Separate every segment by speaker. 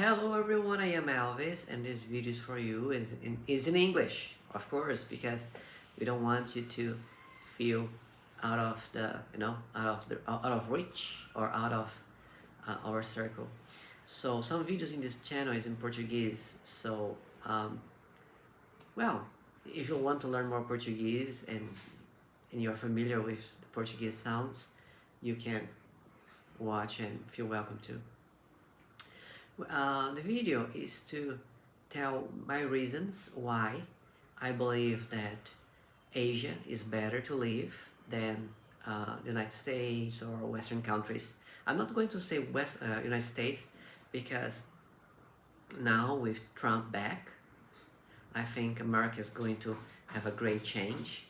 Speaker 1: Hello everyone, I am Elvis and this video is for you is in English, of course, because we don't want you to feel out of the, out of reach or out of our circle. So some videos in this channel is in Portuguese. So well, if you want to learn more Portuguese and you're familiar with the Portuguese sounds, you can watch and feel welcome to. The video is to tell my reasons why I believe that Asia is better to live than the United States or Western countries. I'm not going to say United States because now with Trump back, I think America is going to have a great change,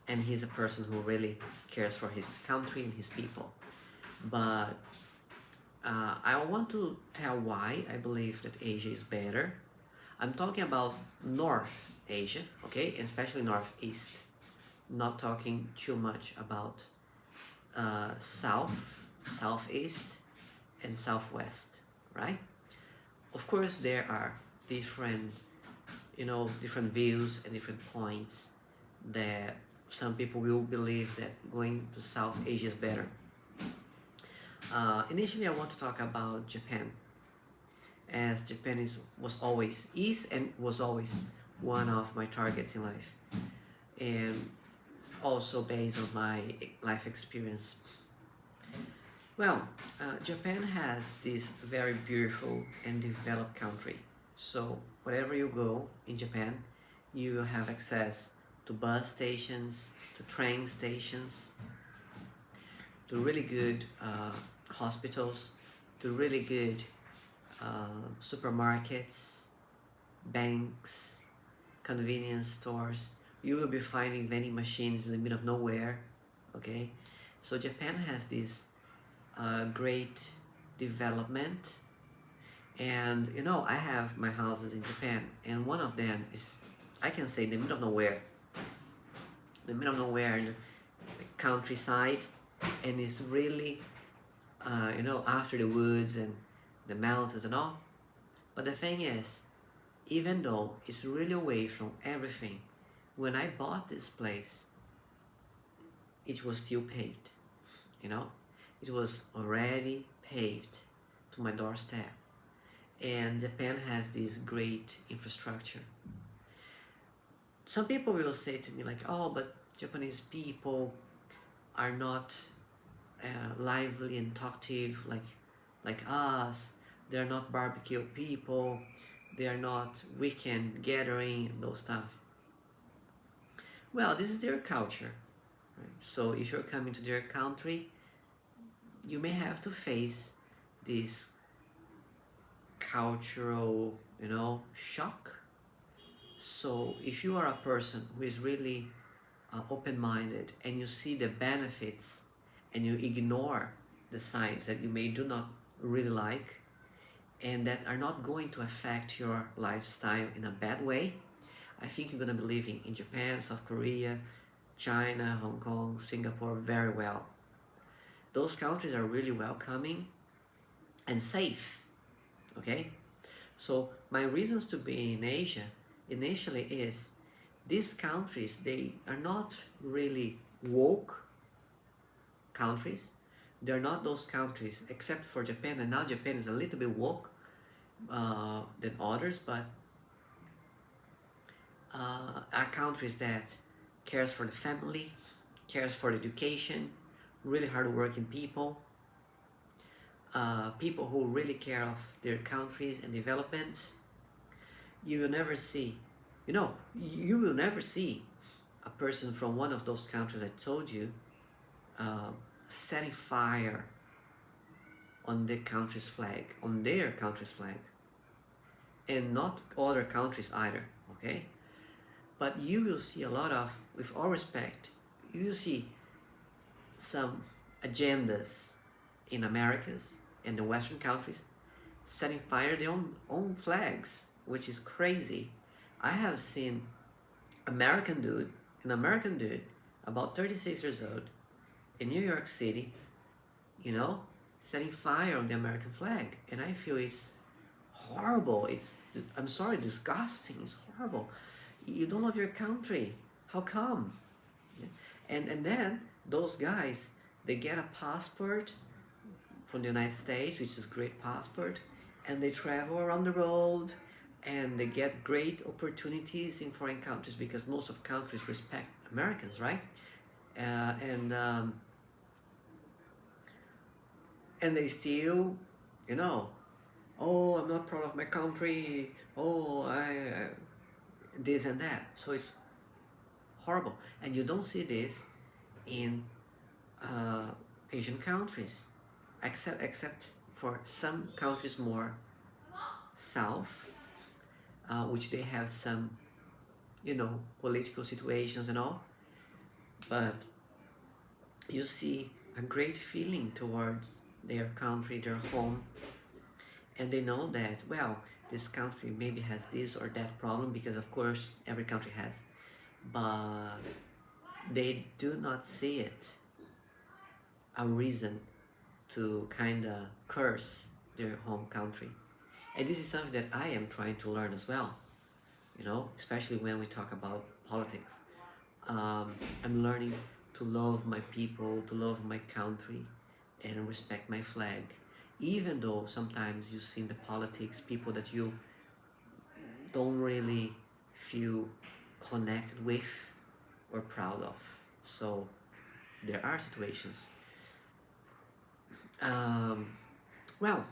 Speaker 1: and he's a person who really cares for his country and his people. But I want to tell why I believe that Asia is better. I'm talking about North Asia, okay, and especially Northeast. Not talking too much about Southeast, and Southwest, right? Of course, there are different, different views and different points that some people will believe that going to South Asia is better. Initially, I want to talk about Japan, as Japan was always one of my targets in life, and also based on my life experience. Well, Japan has this very beautiful and developed country. So wherever you go in Japan, you have access to bus stations, to train stations, to really good hospitals, to really good supermarkets, banks, convenience stores. You will be finding vending machines in the middle of nowhere, okay? So Japan has this great development, and I have my houses in Japan, and one of them is, I can say, in the middle of nowhere, in the countryside, and it's really after the woods and the mountains and all. But the thing is, even though it's really away from everything, when I bought this place, it was still paved, it was already paved to my doorstep. And Japan has this great infrastructure. Some people will say to me like, oh, but Japanese people are not lively and talkative like us. They're not barbecue people. They are not weekend gathering and those stuff. Well, this is their culture, right? So if you're coming to their country, you may have to face this cultural, shock. So if you are a person who is really open-minded, and you see the benefits and you ignore the sides that you may do not really like and that are not going to affect your lifestyle in a bad way, I think you're going to be living in Japan, South Korea, China, Hong Kong, Singapore very well. Those countries are really welcoming and safe, okay? So my reasons to be in Asia initially is, these countries, they are not really woke countries. They're not those countries, except for Japan, and now Japan is a little bit woke than others, but are countries that cares for the family, cares for education, really hardworking people, people who really care of their countries and development. You will never see, you will never see a person from one of those countries I told you setting fire on the country's flag, on their country's flag, and not other countries either, okay? But you will see a lot of, with all respect, you will see some agendas in Americas and the Western countries setting fire their own flags, which is crazy. I have seen an American dude, about 36 years old, in New York City, setting fire on the American flag, and I feel it's horrible. It's, I'm sorry, disgusting. It's horrible. You don't love your country. How come? Yeah. And then those guys, they get a passport from the United States, which is great passport, and they travel around the world, and they get great opportunities in foreign countries because most of countries respect Americans, right? And and they still, you know, oh, I'm not proud of my country. Oh, I this and that. So it's horrible, and you don't see this in uh, Asian countries, except for some countries more south, which they have some, you know, political situations and all. But you see a great feeling towards their country, their home, and they know that, well, this country maybe has this or that problem, because of course every country has, but they do not see it a reason to kind of curse their home country. And this is something that I am trying to learn as well, you know, especially when we talk about politics. I'm learning to love my people, to love my country, and respect my flag. Even though sometimes you see in the politics people that you don't really feel connected with or proud of. So there are situations. Well,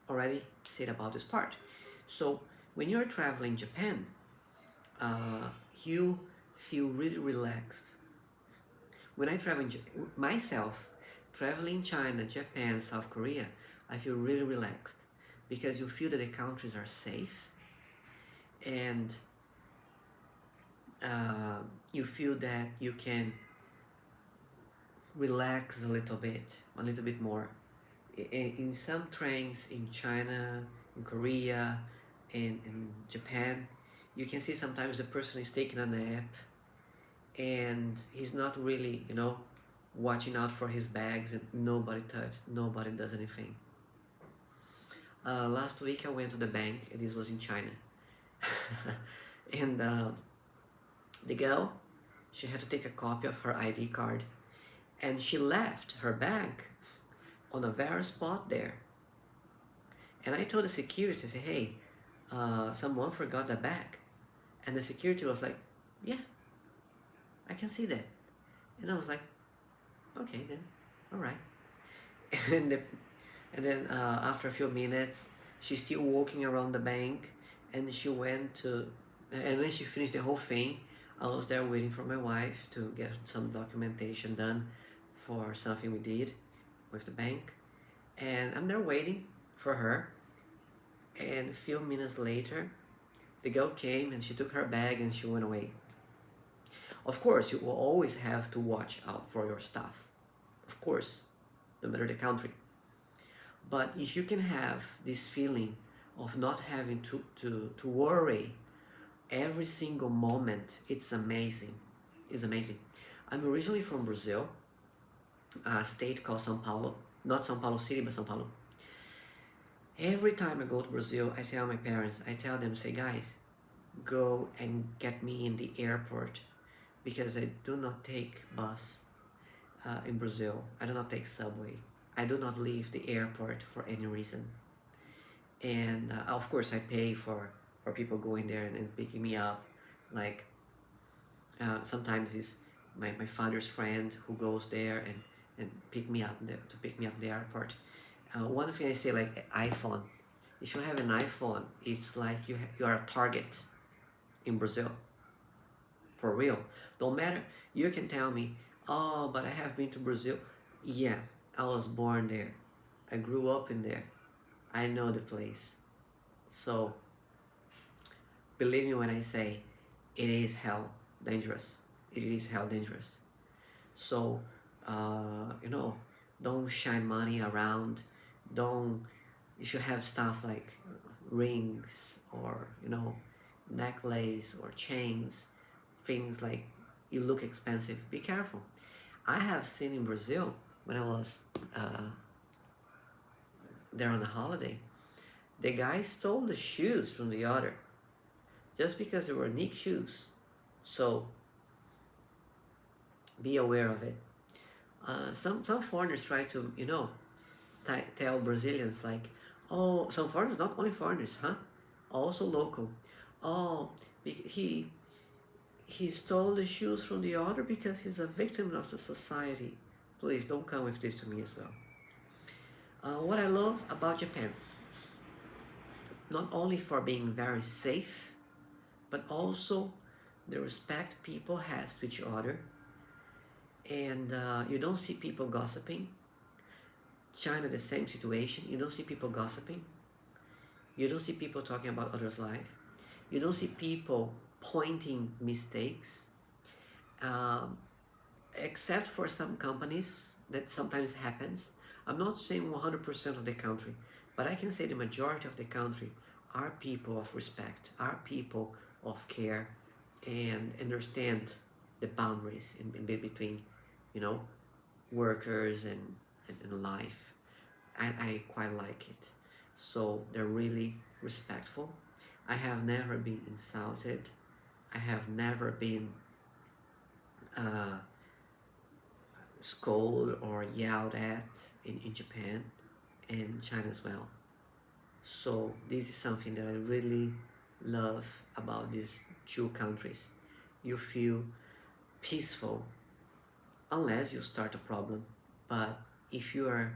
Speaker 1: already said about this part. So when you're traveling Japan, you feel really relaxed. When I travel myself, traveling China, Japan, South Korea, I feel really relaxed because you feel that the countries are safe, and you feel that you can relax a little bit more. In some trains in China, in Korea, in Japan, you can see sometimes the person is taking a nap and he's not really, you know, watching out for his bags, and nobody touched, nobody does anything. Last week I went to the bank, and this was in China. And the girl, she had to take a copy of her ID card, and she left her bag on a very spot there. And I told the security, I said, hey, someone forgot the bag. And the security was like, yeah, I can see that. And I was like, okay then, all right. And then after a few minutes, she's still walking around the bank, and she went to, and when she finished the whole thing, I was there waiting for my wife to get some documentation done for something we did with the bank. And I'm there waiting for her, and a few minutes later, the girl came and she took her bag and she went away. Of course, you will always have to watch out for your stuff, of course, no matter the country. But if you can have this feeling of not having to worry every single moment, it's amazing. It's amazing. I'm originally from Brazil, a state called São Paulo. Not São Paulo City, but São Paulo. Every time I go to Brazil, I tell my parents, I tell them, say, guys, go and get me in the airport, because I do not take bus in Brazil. I do not take subway. I do not leave the airport for any reason. And of course I pay for people going there and picking me up. Like sometimes it's my father's friend who goes there and pick me up to pick me up at the airport. One thing I say, like iPhone, if you have an iPhone, it's like you are a target in Brazil. For real. Don't matter. You can tell me, oh, but I have been to Brazil. Yeah, I was born there. I grew up in there. I know the place. So, believe me when I say, it is hell dangerous. It is hell dangerous. So, you know, don't shine money around. Don't, if you have stuff like rings or, you know, necklace or chains, things like you look expensive, be careful. I have seen in Brazil when I was there on a holiday, The guy stole the shoes from the other just because they were Nick shoes. So be aware of it. Some foreigners try to, tell Brazilians like, oh, some foreigners, not only foreigners, huh? Also local. Oh, he stole the shoes from the other because he's a victim of the society. Please don't come with this to me as well. What I love about Japan, not only for being very safe, but also the respect people has to each other, and you don't see people gossiping. China, the same situation. You don't see people gossiping. You don't see people talking about others' life. You don't see people pointing mistakes, um, except for some companies that sometimes happens. I'm not saying 100% of the country, but I can say the majority of the country are people of respect, are people of care, and understand the boundaries in between, you know, workers and life. I quite like it. So they're really respectful. I have never been insulted. I have never been uh, scolded or yelled at in Japan and China as well. So this is something that I really love about these two countries. You feel peaceful unless you start a problem. But if you are,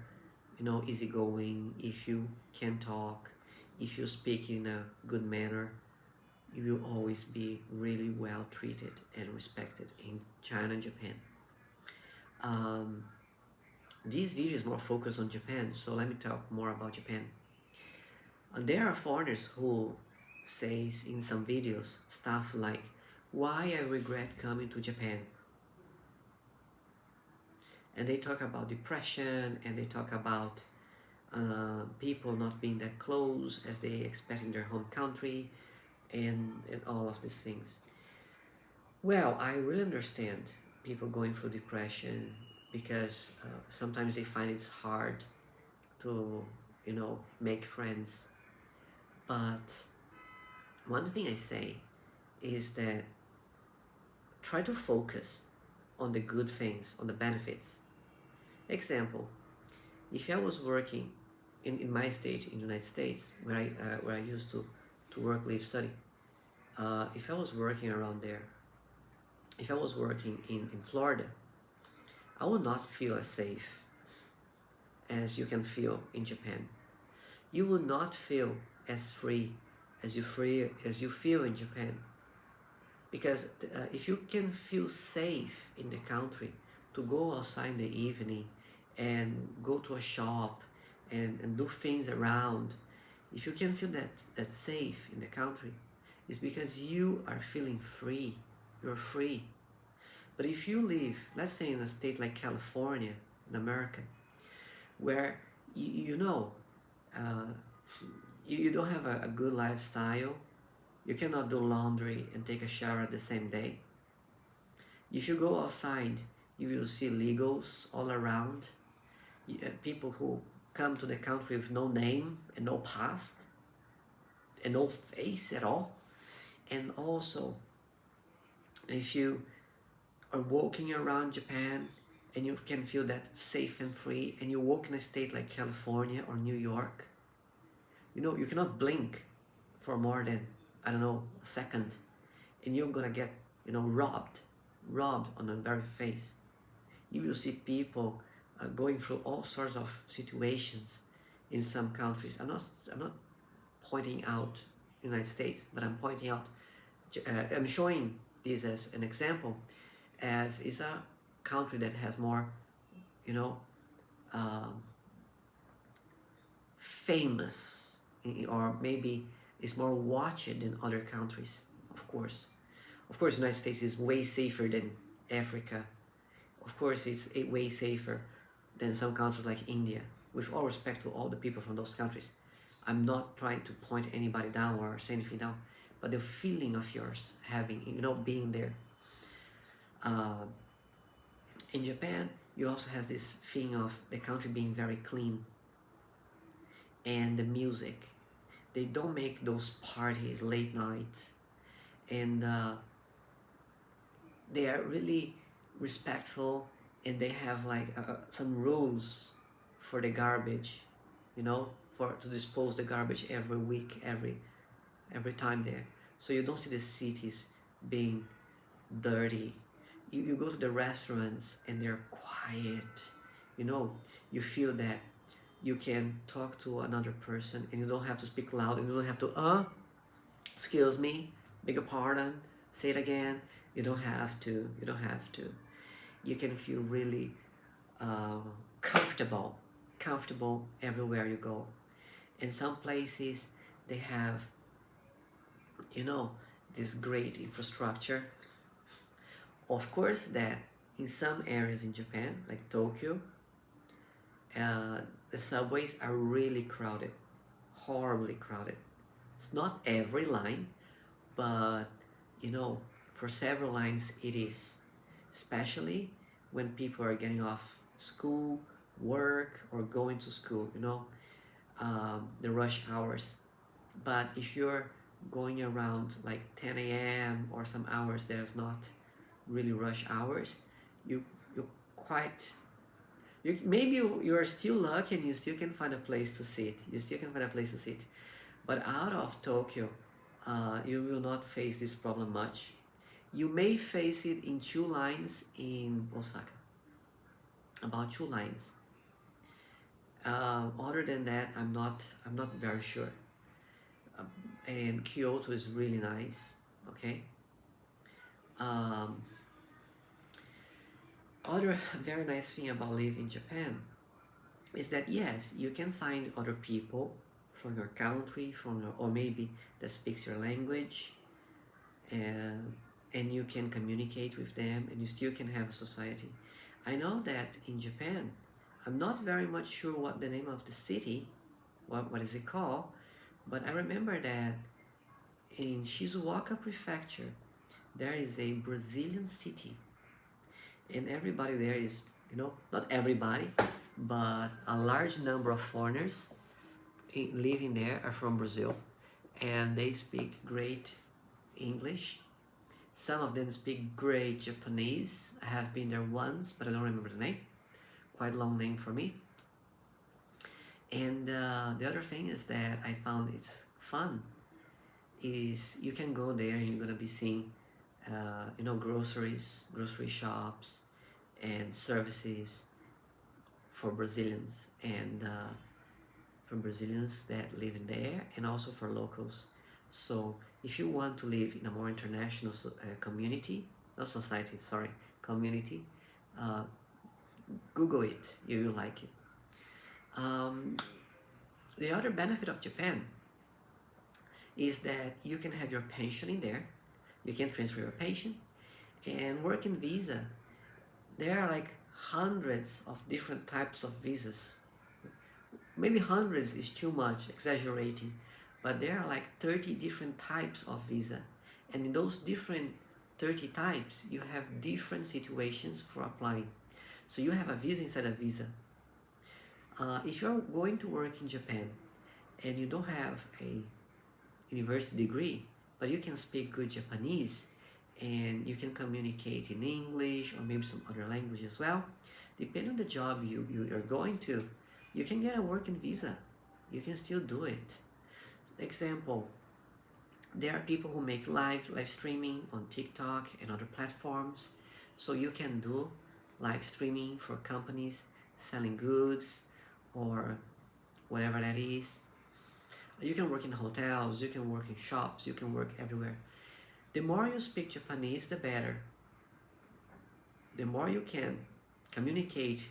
Speaker 1: easygoing, if you can talk, if you speak in a good manner, you will always be really well treated and respected in China and Japan. This video is more focused on Japan, so let me talk more about Japan. There are foreigners who says in some videos stuff like, why I regret coming to Japan. And they talk about depression, and they talk about people not being that close as they expect in their home country, and all of these things. Well, I really understand people going through depression because sometimes they find it's hard to, make friends. But one thing I say is that try to focus on the good things, on the benefits. Example, if I was working in my state, in the United States, where I used to work, live, study, if I was working around there, if I was working in Florida, I would not feel as safe as you can feel in Japan. You would not feel as free as you feel in Japan. Because if you can feel safe in the country to go outside in the evening and go to a shop and do things around, if you can feel that safe in the country, it's because you are feeling free. You're free. But if you live, let's say in a state like California in America, where you don't have a good lifestyle, you cannot do laundry and take a shower the same day. If you go outside, you will see illegals all around, people who come to the country with no name and no past and no face at all. And also, if you are walking around Japan and you can feel that safe and free, and you walk in a state like California or New York, you cannot blink for more than, I don't know, a second, and you're gonna get, robbed on the very face. You will see people going through all sorts of situations in some countries. I'm not pointing out United States, but I'm pointing out, I'm showing this as an example, as is a country that has more, famous, or maybe is more watched than other countries. Of course, the United States is way safer than Africa. Of course, it's way safer than some countries like India. With all respect to all the people from those countries, I'm not trying to point anybody down or say anything down, but the feeling of yours having, being there. In Japan, you also have this thing of the country being very clean, and the music. they don't make those parties late night, and they are really respectful, and they have like some rules for the garbage, you know, for to dispose the garbage every week, every time there. So you don't see the cities being dirty. You go to the restaurants and they're quiet, you know. You feel that you can talk to another person and you don't have to speak loud, and you don't have to excuse me, beg your pardon, say it again. You don't have to. You can feel really uh, comfortable everywhere you go. In some places they have, you know, this great infrastructure. Of course that in some areas in Japan, like Tokyo, the subways are really crowded, horribly crowded. It's not every line, but you know, for several lines it is, especially when people are getting off school, work, or going to school, you know, the rush hours. But if you're going around like 10 a.m. or some hours there's not really rush hours, you quite you are still lucky and you still can find a place to sit. But out of Tokyo, you will not face this problem much. You may face it in two lines in Osaka, about two lines. Other than that, I'm not very sure. And Kyoto is really nice. Okay. Um, Other very nice thing about living in Japan is that yes, you can find other people from your country, or maybe that speaks your language, and you can communicate with them, and you still can have a society. I know that in Japan, I'm not very much sure what the name of the city, what is it called, but I remember that in Shizuoka Prefecture, there is a Brazilian city, and everybody there is, you know, not everybody, but a large number of foreigners living there are from Brazil, and they speak great English. Some of them speak great Japanese. I have been there once, but I don't remember the name. Quite a long name for me. And the other thing is that I found it's fun is you can go there and you're gonna be seeing, you know, grocery shops, and services for Brazilians, and for Brazilians that live in there, and also for locals. So if you want to live in a more international community, not society, sorry, community, uh, Google it, you will like it. Um, the other benefit of Japan is that you can have your pension in there, you can transfer your pension, and working visa. There are like hundreds of different types of visas. Maybe hundreds is too much, exaggerating, but there are like 30 different types of visa. And in those different 30 types, you have different situations for applying. So you have a visa inside a visa. If you're going to work in Japan and you don't have a university degree, but you can speak good Japanese and you can communicate in English or maybe some other language as well, depending on the job you are going to, you can get a working visa. You can still do it. Example, there are people who make live streaming on TikTok and other platforms. So you can do live streaming for companies selling goods or whatever that is. You can work in hotels, you can work in shops, you can work everywhere. The more you speak Japanese, the better. The more you can communicate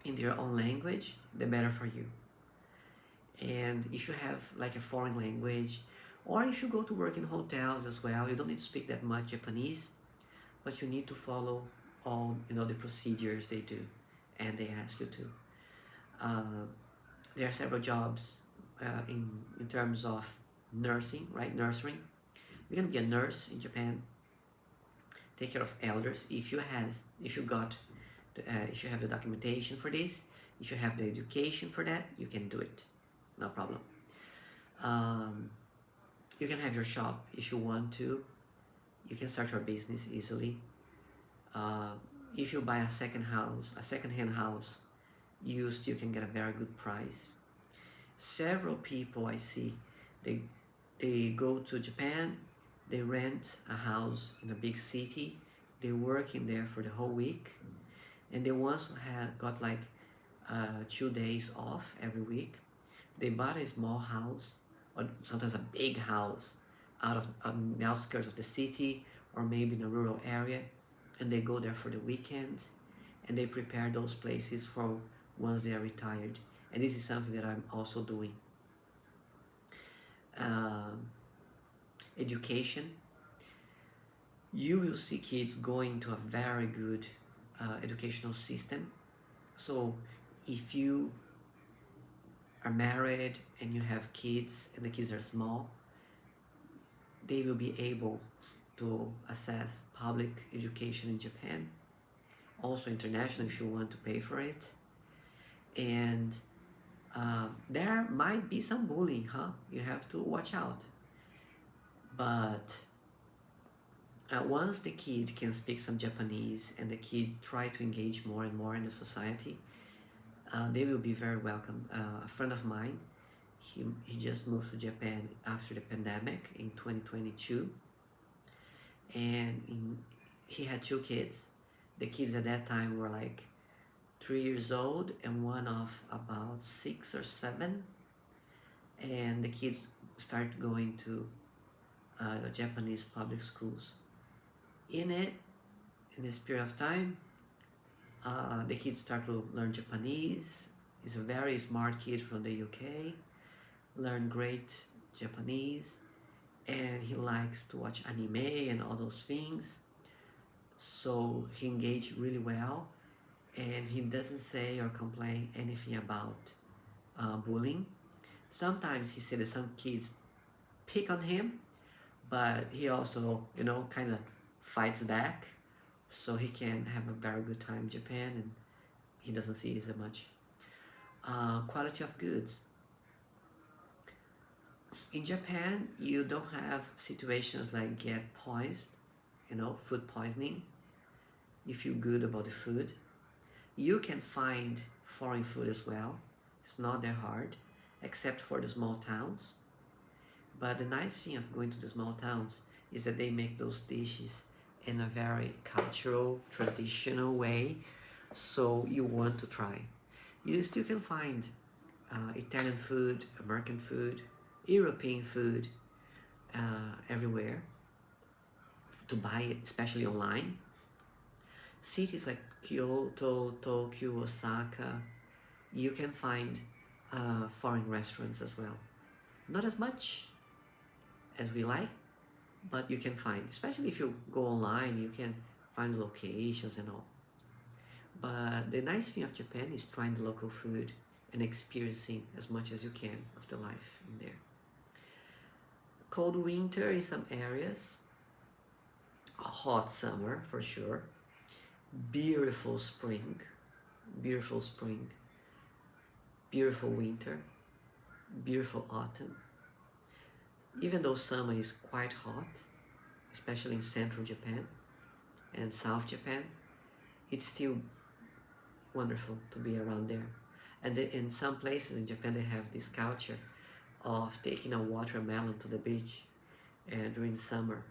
Speaker 1: in your own language, the better for you. And if you have like a foreign language, or if you go to work in hotels as well, you don't need to speak that much Japanese, but you need to follow all, you know, the procedures they do, and they ask you to. There are several jobs in terms of nursing, right? Nursing. You can be a nurse in Japan. Take care of elders. If you have the documentation for this, if you have the education for that, you can do it. No problem. Um, you can have your shop if you want to. You can start your business easily. Uh, if you buy a second-hand house, you still can get a very good price. Several people I see, they they go to Japan, they rent a house in a big city, they work in there for the whole week, and they once had got like 2 days off every week. They bought a small house, or sometimes a big house, out of the outskirts of the city, or maybe in a rural area, and they go there for the weekend, and they prepare those places for once they are retired. And this is something that I'm also doing. Um Education. You will see kids going to a very good educational system. So if you are married and you have kids and the kids are small, they will be able to access public education in Japan, also international if you want to pay for it. And there might be some bullying, huh? You have to watch out. But once the kid can speak some Japanese and the kid try to engage more and more in the society, they will be very welcome. A friend of mine, he just moved to Japan after the pandemic in 2022, and he had 2 kids. The kids at that time were like 3 years old and one of about 6 or 7, and the kids started going to Japanese public schools. In this period of time, the kids start to learn Japanese. He's a very smart kid from the UK, learned great Japanese, and he likes to watch anime and all those things. So he engaged really well, and he doesn't say or complain anything about bullying. Sometimes he said that some kids pick on him, but he also, kind of fights back, so he can have a very good time in Japan, and he doesn't see it as much. Quality of goods. In Japan, you don't have situations like get poisoned, food poisoning. You feel good about the food. You can find foreign food as well. It's not that hard, except for the small towns. But the nice thing of going to the small towns is that they make those dishes in a very cultural, traditional way, so you want to try. You still can find Italian food, American food, European food everywhere to buy it, especially online. Cities like Kyoto, Tokyo, Osaka, you can find foreign restaurants as well. Not as much as we like, but you can find, especially if you go online, you can find locations and all. But the nice thing of Japan is trying the local food and experiencing as much as you can of the life in there. Cold winter in some areas, a hot summer for sure, beautiful spring, beautiful winter, beautiful autumn. Even though summer is quite hot, especially in central Japan and South Japan, it's still wonderful to be around there. And in some places in Japan, they have this culture of taking a watermelon to the beach during summer.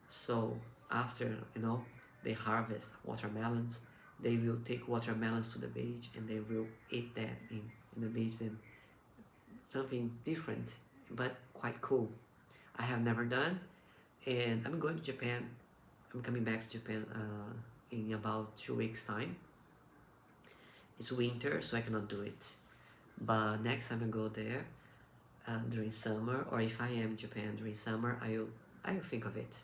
Speaker 1: So after they harvest watermelons, they will take watermelons to the beach and they will eat that in the beach, and something different but quite cool. I have never done, and I'm going to Japan. I'm coming back to Japan in about 2 weeks time. It's winter, so I cannot do it, but next time I go there during summer, or if I am in Japan during summer, I will think of it.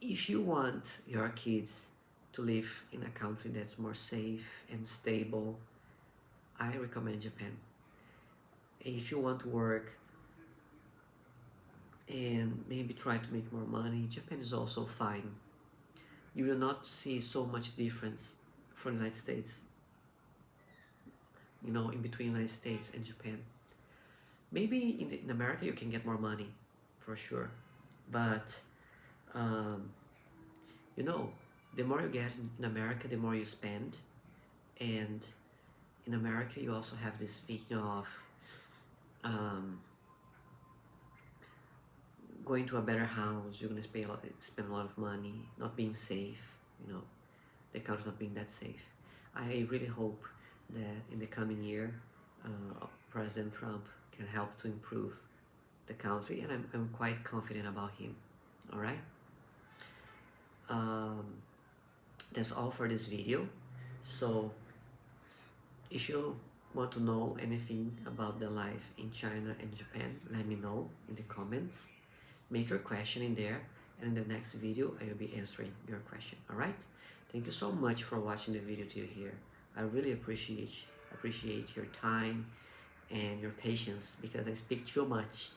Speaker 1: If you want your kids to live in a country that's more safe and stable, I recommend Japan. If you want to work and maybe try to make more money, Japan is also fine. You will not see so much difference from the United States. you know, in between United States and Japan. Maybe in America you can get more money, for sure, but um, you know, the more you get in America, the more you spend, and in America you also have this feeling of um, going to a better house. You're gonna spend a lot of money, not being safe. You know, the country not being that safe. I really hope that in the coming year, President Trump can help to improve the country, and I'm quite confident about him. All right. Um, that's all for this video. So if you want to know anything about the life in China and Japan, let me know in the comments. Make your question in there, and in the next video I will be answering your question. All right. Thank you so much for watching the video till here. I really appreciate your time and your patience, because I speak too much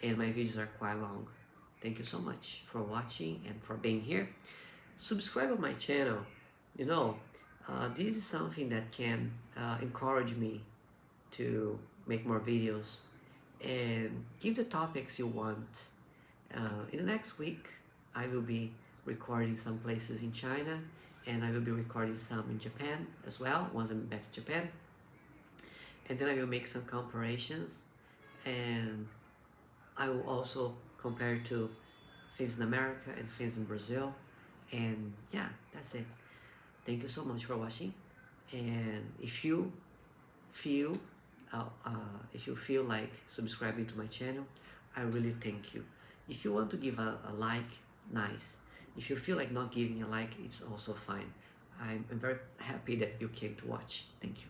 Speaker 1: and my videos are quite long. Thank you so much for watching and for being here. Subscribe on my channel. You know, this is something that can encourage me to make more videos, and give the topics you want. In the next week I will be recording some places in China, and I will be recording some in Japan as well once I'm back to Japan, and then I will make some comparisons, and I will also compare to things in America and things in Brazil. And yeah, that's it. Thank you so much for watching, and if you feel like subscribing to my channel, I really thank you. If you want to give a like, nice. If you feel like not giving a like, it's also fine. I'm very happy that you came to watch. Thank you.